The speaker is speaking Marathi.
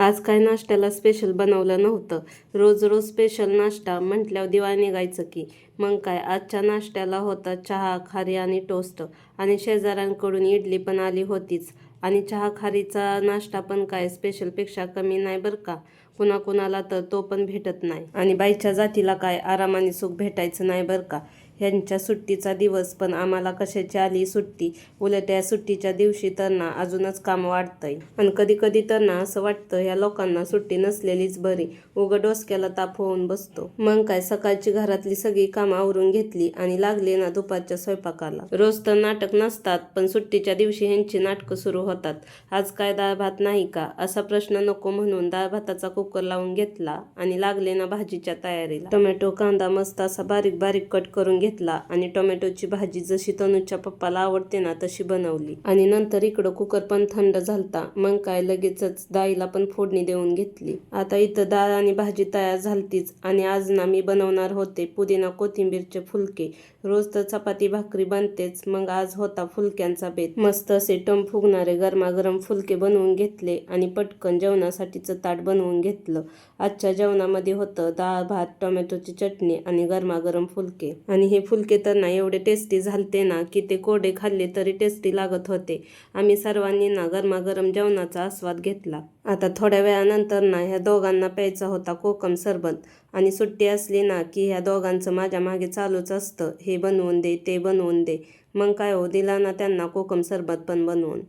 आज काय नाश्त्याला स्पेशल बनवलं नव्हतं. रोज रोज स्पेशल नाश्ता म्हटल्यावर दिवाळी निघायचं की. मग काय, आजच्या नाश्त्याला होता चहा, खारी आणि टोस्ट. आणि शेजाऱ्यांकडून इडली पण आली होतीच. आणि चहा खारीचा नाश्ता पण काय स्पेशलपेक्षा कमी नाही बरं का. कुणाकुणाला तर तो पण भेटत नाही. आणि बाईच्या जातीला काय आरामाने सुख भेटायचं नाही बरं का. ह्यांच्या सुट्टीचा दिवस, पण आम्हाला कशाची आली सुट्टी. उलट या सुट्टीच्या दिवशी तर ना अजूनच काम वाढतंय. आणि कधी कधी तर ना असं वाटतं ह्या लोकांना सुट्टी नसलेलीच बरी. उघड डोसक्याला ताप होऊन बसतो. मग काय, सकाळची घरातली सगळी कामं आवरून घेतली आणि लागले ना दुपारच्या स्वयंपाकाला. रोज तर नाटक नसतात, पण सुट्टीच्या दिवशी ह्यांची नाटकं सुरू होतात. आज काय डाळ भात नाही का, असा प्रश्न नको म्हणून डाळ भाताचा कुकर लावून घेतला आणि लागले ना भाजीच्या तयारीला. टोमॅटो कांदा मस्त असा बारीक बारीक कट करून घेतला आणि टोमॅटोची भाजी जशी तनूच्या पप्पाला आवडते ना तशी बनवली. आणि नंतर इकडं कुकर पण थंड झालता. मग काय, लगेचच डाळीला पण फोडणी देऊन घेतली. आता इथं डाळ आणि भाजी तयार झालतीच. आणि आज ना मी बनवणार होते पुदिना कोथिंबीरचे फुलके. रोज तर चपाती भाकरी बनतेच, मग आज होता फुलक्यांचा बेत. मस्त असे टम फुगणारे गरमागरम फुलके बनवून घेतले आणि पटकन जेवणासाठीचं ताट बनवून घेतलं. आजच्या जेवणामध्ये होतं डाळ भात, टोमॅटोची चटणी आणि गरमागरम फुलके. आणि हे फुलके तर ना एवढे टेस्टी झालते ना की ते कोरडे खाल्ले तरी टेस्टी लागत होते. आम्ही सर्वांनी ना गरमागरम जेवणाचा आस्वाद घेतला. आता थोड्या वेळानंतर ना ह्या दोघांना प्यायचा होता कोकम सरबत. आणि सुट्टी असली ना की ह्या दोघांचं माझ्या मागे चालूच असतं, हे बनवून दे ते बनवून दे. मग काय हो, दिला ना त्यांना कोकम सरबत पण बनवून.